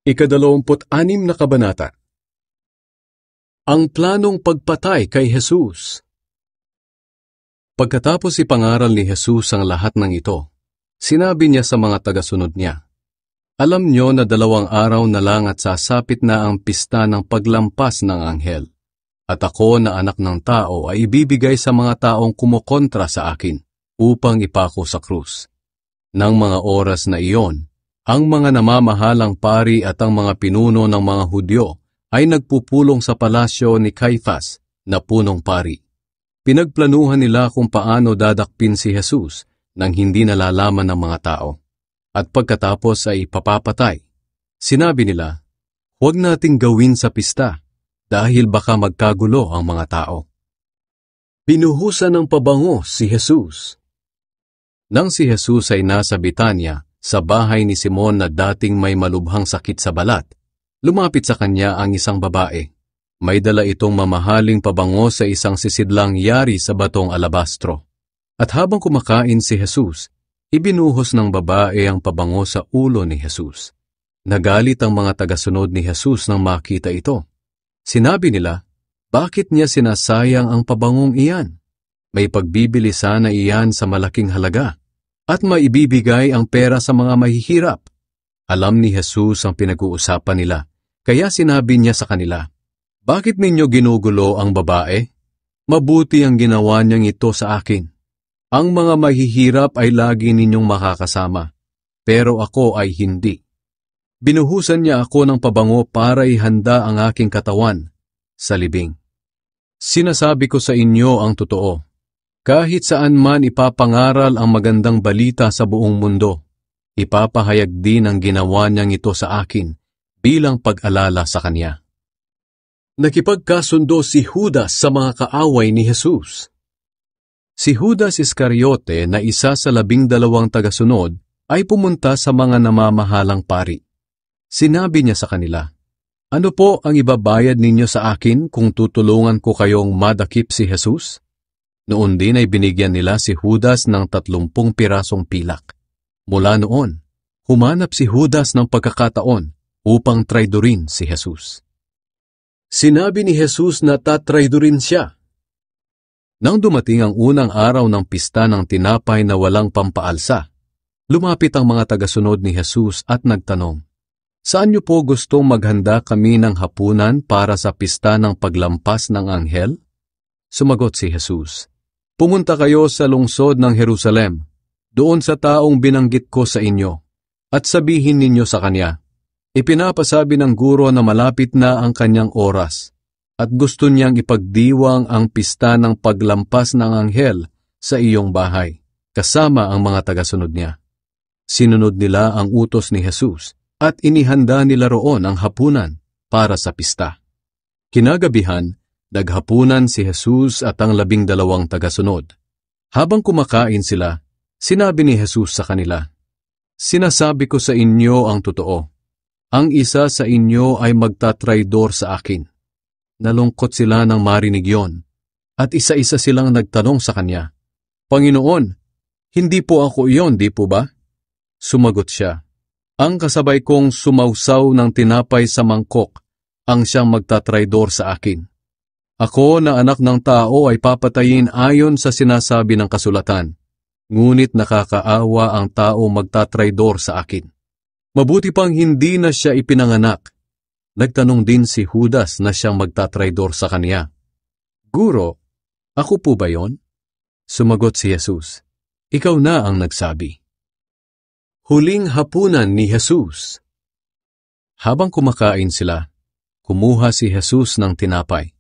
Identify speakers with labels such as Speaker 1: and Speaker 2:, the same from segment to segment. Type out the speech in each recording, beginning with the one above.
Speaker 1: Ika-26 na kabanata. Ang planong pagpatay kay Jesus. Pagkatapos ipangaral ni Jesus ang lahat ng ito, sinabi niya sa mga tagasunod niya, "Alam niyo na 2 araw na lang at sasapit na ang pista ng paglampas ng anghel. At ako na anak ng tao ay ibibigay sa mga taong kumokontra sa akin upang ipako sa krus. Nang mga oras na iyon, ang mga namamahalang pari at ang mga pinuno ng mga Hudyo ay nagpupulong sa palasyo ni Caifas na punong pari. Pinagplanuhan nila kung paano dadakpin si Jesus nang hindi nalalaman ng mga tao. At pagkatapos ay papapatay. Sinabi nila, "Huwag nating gawin sa pista dahil baka magkagulo ang mga tao." Binuhusan ng pabango si Jesus. Nang si Jesus ay nasa Betania, sa bahay ni Simon na dating may malubhang sakit sa balat, lumapit sa kanya ang isang babae. May dala itong mamahaling pabango sa isang sisidlang yari sa batong alabastro. At habang kumakain si Jesus, ibinuhos ng babae ang pabango sa ulo ni Jesus. Nagalit ang mga tagasunod ni Jesus nang makita ito. Sinabi nila, "Bakit niya sinasayang ang pabangong iyan? May pagbibili sana iyan sa malaking halaga at maibibigay ang pera sa mga mahihirap." Alam ni Jesus ang pinag-uusapan nila, kaya sinabi niya sa kanila, "Bakit ninyo ginugulo ang babae? Mabuti ang ginawa niyang ito sa akin. Ang mga mahihirap ay lagi ninyong makakasama, pero ako ay hindi. Binuhusan niya ako ng pabango para ihanda ang aking katawan sa libing. Sinasabi ko sa inyo ang totoo. Kahit saan man ipapangaral ang magandang balita sa buong mundo, ipapahayag din ang ginawa niyang ito sa akin bilang pag-alala sa kanya." Nakipagkasundo si Judas sa mga kaaway ni Jesus. Si Judas Iscariote na isa sa 12 tagasunod ay pumunta sa mga namamahalang pari. Sinabi niya sa kanila, "Ano po ang ibabayad ninyo sa akin kung tutulungan ko kayong madakip si Jesus?" Noon din ay binigyan nila si Judas ng 30 pirasong pilak. Mula noon, humanap si Judas ng pagkakataon upang traidorin si Jesus. Sinabi ni Jesus na tatraidorin siya. Nang dumating ang unang araw ng pista ng tinapay na walang pampaalsa, lumapit ang mga tagasunod ni Jesus at nagtanong, "Saan niyo po gustong maghanda kami ng hapunan para sa pista ng paglampas ng anghel?" Sumagot si Jesus, "Pumunta kayo sa lungsod ng Jerusalem, doon sa taong binanggit ko sa inyo, at sabihin ninyo sa kanya, ipinapasabi ng guro na malapit na ang kanyang oras, at gusto niyang ipagdiwang ang pista ng paglampas ng anghel sa iyong bahay, kasama ang mga tagasunod niya." Sinunod nila ang utos ni Jesus, at inihanda nila roon ang hapunan para sa pista. Kinagabihan, naghapunan si Jesus at ang 12 tagasunod. Habang kumakain sila, sinabi ni Jesus sa kanila, "Sinasabi ko sa inyo ang totoo. Ang isa sa inyo ay magtatraidor sa akin." Nalungkot sila nang marinig yon, at isa-isa silang nagtanong sa kanya, "Panginoon, hindi po ako iyon, di po ba?" Sumagot siya, "Ang kasabay kong sumawsaw ng tinapay sa mangkok ang siyang magtatraidor sa akin. Ako na anak ng tao ay papatayin ayon sa sinasabi ng kasulatan, ngunit nakakaawa ang tao magtatraidor sa akin. Mabuti pang hindi na siya ipinanganak." Nagtanong din si Judas na siyang magtatraidor sa kanya, "Guro, ako po ba yon?" Sumagot si Jesus, "Ikaw na ang nagsabi." Huling hapunan ni Jesus. Habang kumakain sila, kumuha si Jesus ng tinapay.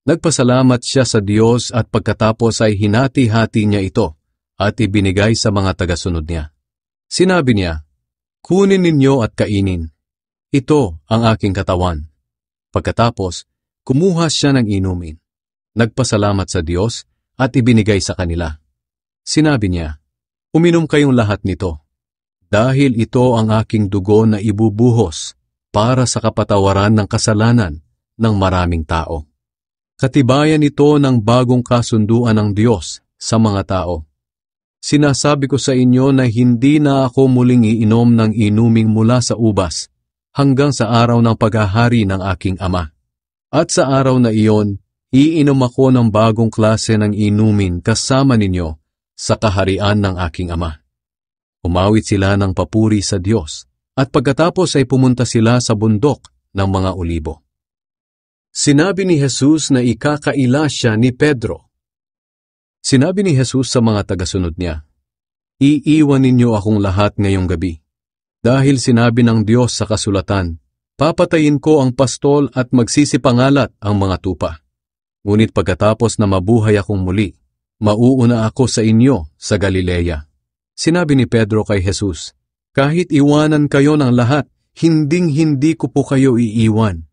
Speaker 1: Nagpasalamat siya sa Diyos at pagkatapos ay hinati-hati niya ito at ibinigay sa mga tagasunod niya. Sinabi niya, "Kunin ninyo at kainin. Ito ang aking katawan." Pagkatapos, kumuha siya ng inumin. Nagpasalamat sa Diyos at ibinigay sa kanila. Sinabi niya, "Uminom kayong lahat nito, dahil ito ang aking dugo na ibubuhos para sa kapatawaran ng kasalanan ng maraming tao. Katibayan ito ng bagong kasunduan ng Diyos sa mga tao. Sinasabi ko sa inyo na hindi na ako muling iinom ng inuming mula sa ubas hanggang sa araw ng paghahari ng aking Ama. At sa araw na iyon, iinom ako ng bagong klase ng inumin kasama ninyo sa kaharian ng aking Ama. Umawit sila ng papuri sa Diyos, at pagkatapos ay pumunta sila sa bundok ng mga olibo. Sinabi ni Jesus na ikakaila siya ni Pedro. Sinabi ni Jesus sa mga tagasunod niya, "Iiwan ninyo akong lahat ngayong gabi. Dahil sinabi ng Diyos sa kasulatan, papatayin ko ang pastol at magsisipangalat ang mga tupa. Ngunit pagkatapos na mabuhay akong muli, mauuna ako sa inyo sa Galilea." Sinabi ni Pedro kay Jesus, "Kahit iwanan kayo ng lahat, hinding-hindi ko po kayo iiwan."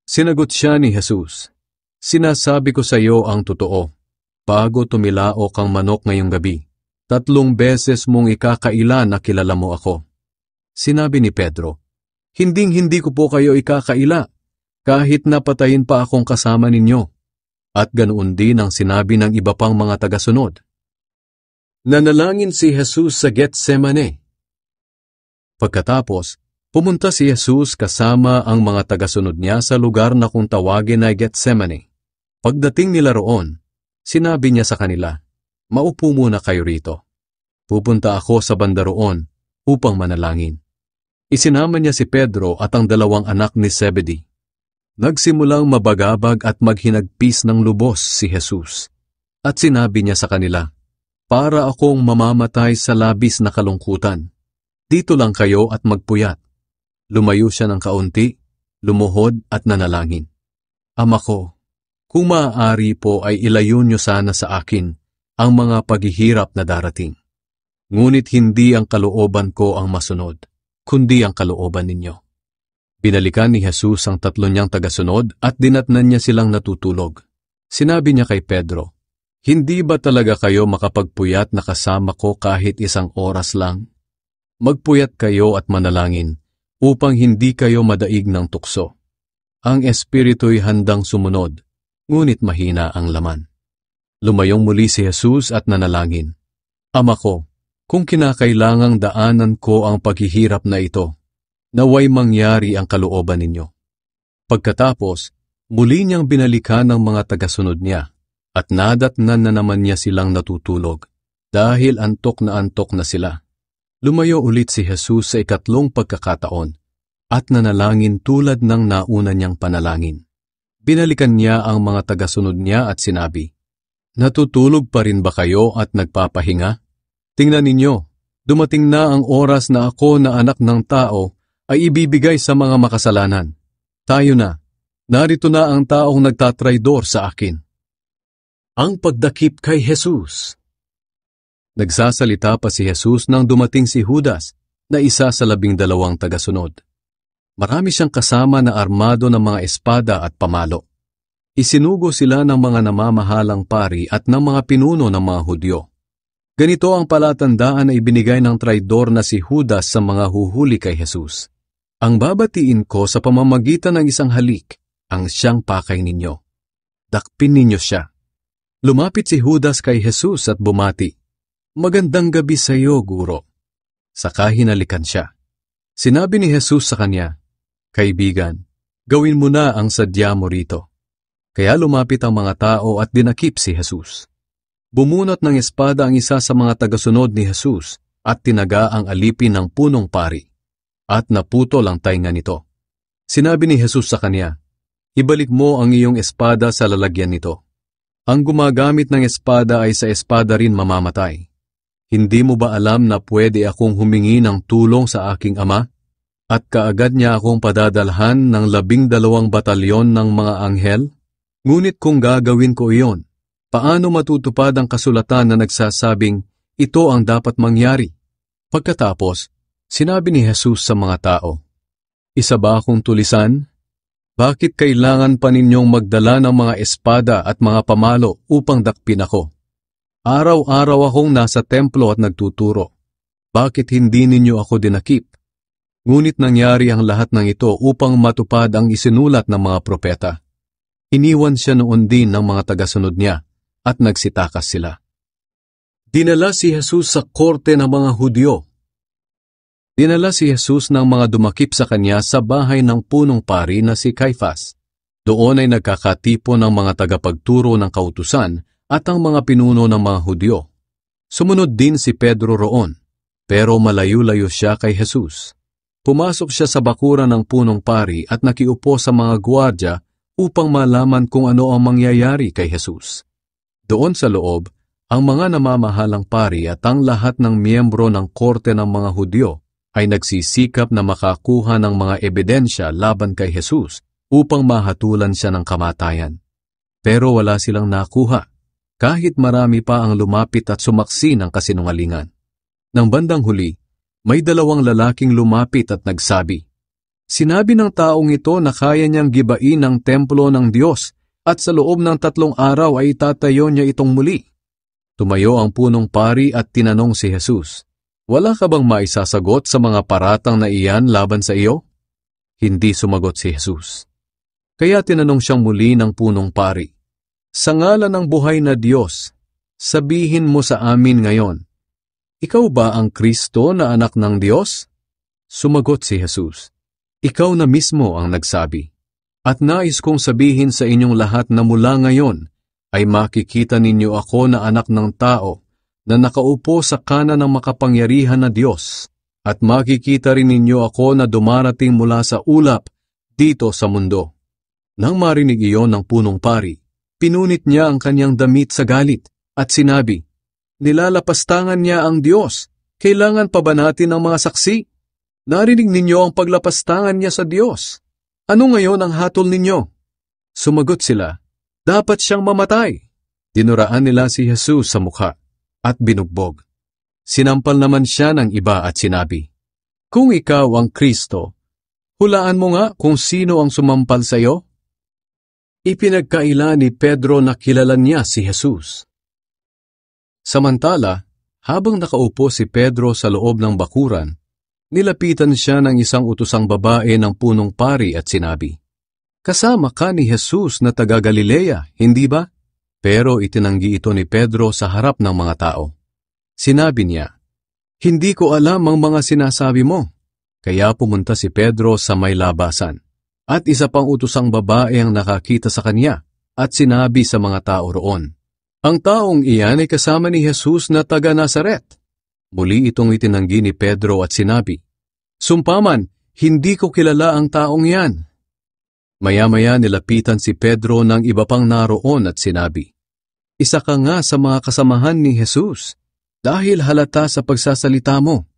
Speaker 1: Sinagot siya ni Jesus, "Sinasabi ko sa iyo ang totoo, bago tumilaok ang manok ngayong gabi, 3 beses mong ikakaila na kilala mo ako." Sinabi ni Pedro, "Hinding-hindi ko po kayo ikakaila, kahit napatayin pa akong kasama ninyo." At ganoon din ang sinabi ng iba pang mga tagasunod. Nanalangin si Jesus sa Getsemane. Pagkatapos, pumunta si Jesus kasama ang mga tagasunod niya sa lugar na kung tawagin ay Getsemane. Pagdating nila roon, sinabi niya sa kanila, "Maupo muna kayo rito. Pupunta ako sa banda roon upang manalangin." Isinama niya si Pedro at ang 2 anak ni Zebedee. Nagsimulang mabagabag at maghinagpis ng lubos si Jesus. At sinabi niya sa kanila, "Para akong mamamatay sa labis na kalungkutan. Dito lang kayo at magpuyat." Lumayo siya ng kaunti, lumuhod at nanalangin. "Ama ko, kung maaari po ay ilayo niyo sana sa akin ang mga paghihirap na darating. Ngunit hindi ang kalooban ko ang masunod, kundi ang kalooban ninyo." Binalikan ni Jesus ang 3 niyang tagasunod at dinatnan niya silang natutulog. Sinabi niya kay Pedro, "Hindi ba talaga kayo makapagpuyat na kasama ko kahit 1 oras lang? Magpuyat kayo at manalangin, upang hindi kayo madaig ng tukso. Ang espiritu'y handang sumunod, ngunit mahina ang laman." Lumayong muli si Jesus at nanalangin, "Ama ko, kung kinakailangang daanan ko ang paghihirap na ito, naway mangyari ang kalooban ninyo." Pagkatapos, muli niyang binalikan ng mga tagasunod niya, at nadatnan na naman niya silang natutulog, dahil antok na sila. Lumayo ulit si Jesus sa 3 pagkakataon, at nanalangin tulad ng nauna niyang panalangin. Binalikan niya ang mga tagasunod niya at sinabi, "Natutulog pa rin ba kayo at nagpapahinga? Tingnan ninyo, dumating na ang oras na ako na anak ng tao ay ibibigay sa mga makasalanan. Tayo na, narito na ang taong nagtatraidor sa akin." Ang pagdakip kay Jesus. Nagsasalita pa si Jesus nang dumating si Judas na isa sa 12 tagasunod. Marami siyang kasama na armado ng mga espada at pamalo. Isinugo sila ng mga namamahalang pari at ng mga pinuno ng mga Hudyo. Ganito ang palatandaan na ibinigay ng traidor na si Judas sa mga huhuli kay Jesus. "Ang babatiin ko sa pamamagitan ng isang halik, ang siyang pakay ninyo. Dakpin ninyo siya." Lumapit si Judas kay Jesus at bumati, "Magandang gabi sa iyo, Guro." Saka hinalikan siya. Sinabi ni Jesus sa kanya, "Kaibigan, gawin mo na ang sadya mo rito." Kaya lumapit ang mga tao at dinakip si Jesus. Bumunot ng espada ang isa sa mga tagasunod ni Jesus at tinaga ang alipin ng punong pari, at naputol ang tainga nito. Sinabi ni Jesus sa kanya, "Ibalik mo ang iyong espada sa lalagyan nito. Ang gumagamit ng espada ay sa espada rin mamamatay. Hindi mo ba alam na pwede akong humingi ng tulong sa aking Ama, at kaagad niya akong padadalhan ng 12 batalyon ng mga anghel? Ngunit kung gagawin ko iyon, paano matutupad ang kasulatan na nagsasabing ito ang dapat mangyari?" Pagkatapos, sinabi ni Jesus sa mga tao, "Isa ba akong tulisan? Bakit kailangan pa ninyong magdala ng mga espada at mga pamalo upang dakpin ako? Araw-araw akong nasa templo at nagtuturo. Bakit hindi ninyo ako dinakip? Ngunit nangyari ang lahat ng ito upang matupad ang isinulat ng mga propeta." Iniwan siya noon din ng mga tagasunod niya at nagsitakas sila. Dinala si Jesus sa korte ng mga Hudyo. Dinala si Jesus ng mga dumakip sa kanya sa bahay ng punong pari na si Caifas. Doon ay nagkakatipon ng mga tagapagturo ng kautusan at ang mga pinuno ng mga Hudyo. Sumunod din si Pedro roon, pero malayo-layo siya kay Jesus. Pumasok siya sa bakuran ng punong pari at nakiupo sa mga gwardya upang malaman kung ano ang mangyayari kay Jesus. Doon sa loob, ang mga namamahalang pari at ang lahat ng miyembro ng korte ng mga Hudyo ay nagsisikap na makakuha ng mga ebidensya laban kay Jesus upang mahatulan siya ng kamatayan. Pero wala silang nakuha, kahit marami pa ang lumapit at sumaksi ng kasinungalingan. Nang bandang huli, may dalawang lalaking lumapit at nagsabi, "Sinabi ng taong ito na kaya niyang gibain ang templo ng Diyos at sa loob ng 3 araw ay itatayo niya itong muli." Tumayo ang punong pari at tinanong si Jesus, "Wala ka bang maisasagot sa mga paratang na iyan laban sa iyo?" Hindi sumagot si Jesus. Kaya tinanong siyang muli ng punong pari, "Sa ngalan ng buhay na Diyos, sabihin mo sa amin ngayon, ikaw ba ang Kristo na anak ng Diyos?" Sumagot si Jesus, "Ikaw na mismo ang nagsabi. At nais kong sabihin sa inyong lahat na mula ngayon ay makikita ninyo ako na anak ng tao na nakaupo sa kanan ng makapangyarihan na Diyos, at makikita rin ninyo ako na dumarating mula sa ulap dito sa mundo." Nang marinig iyon ng punong pari, pinunit niya ang kanyang damit sa galit at sinabi, "Nilalapastangan niya ang Diyos. Kailangan pa ba natin ng mga saksi? Narinig ninyo ang paglapastangan niya sa Diyos. Ano ngayon ang hatol ninyo?" Sumagot sila, "Dapat siyang mamatay." Dinuraan nila si Jesus sa mukha at binugbog. Sinampal naman siya ng iba at sinabi, "Kung ikaw ang Kristo, hulaan mo nga kung sino ang sumampal sa iyo." Ipinagkaila ni Pedro na kilala niya si Jesus. Samantala, habang nakaupo si Pedro sa loob ng bakuran, nilapitan siya ng isang utusang babae ng punong pari at sinabi, "Kasama ka ni Jesus na taga Galilea, hindi ba?" Pero itinanggi ito ni Pedro sa harap ng mga tao. Sinabi niya, "Hindi ko alam ang mga sinasabi mo." Kaya pumunta si Pedro sa may labasan, at isa pang utusang babae ang nakakita sa kanya at sinabi sa mga tao roon, "Ang taong iyan ay kasama ni Jesus na taga Nazaret." Muli itong itinanggi ni Pedro at sinabi, "Sumpaman, hindi ko kilala ang taong iyan." Maya-maya nilapitan si Pedro ng iba pang naroon at sinabi, "Isa ka nga sa mga kasamahan ni Jesus, dahil halata sa pagsasalita mo."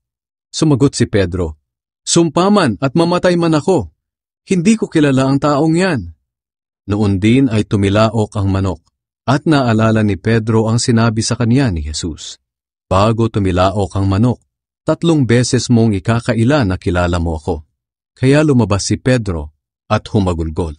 Speaker 1: Sumagot si Pedro, "Sumpaman at mamatay man ako, hindi ko kilala ang taong yan." Noon din ay tumilaok ang manok, at naalala ni Pedro ang sinabi sa kanya ni Jesus, "Bago tumilaok ang manok, 3 beses mong ikakaila na kilala mo ako." Kaya lumabas si Pedro at humagulgol.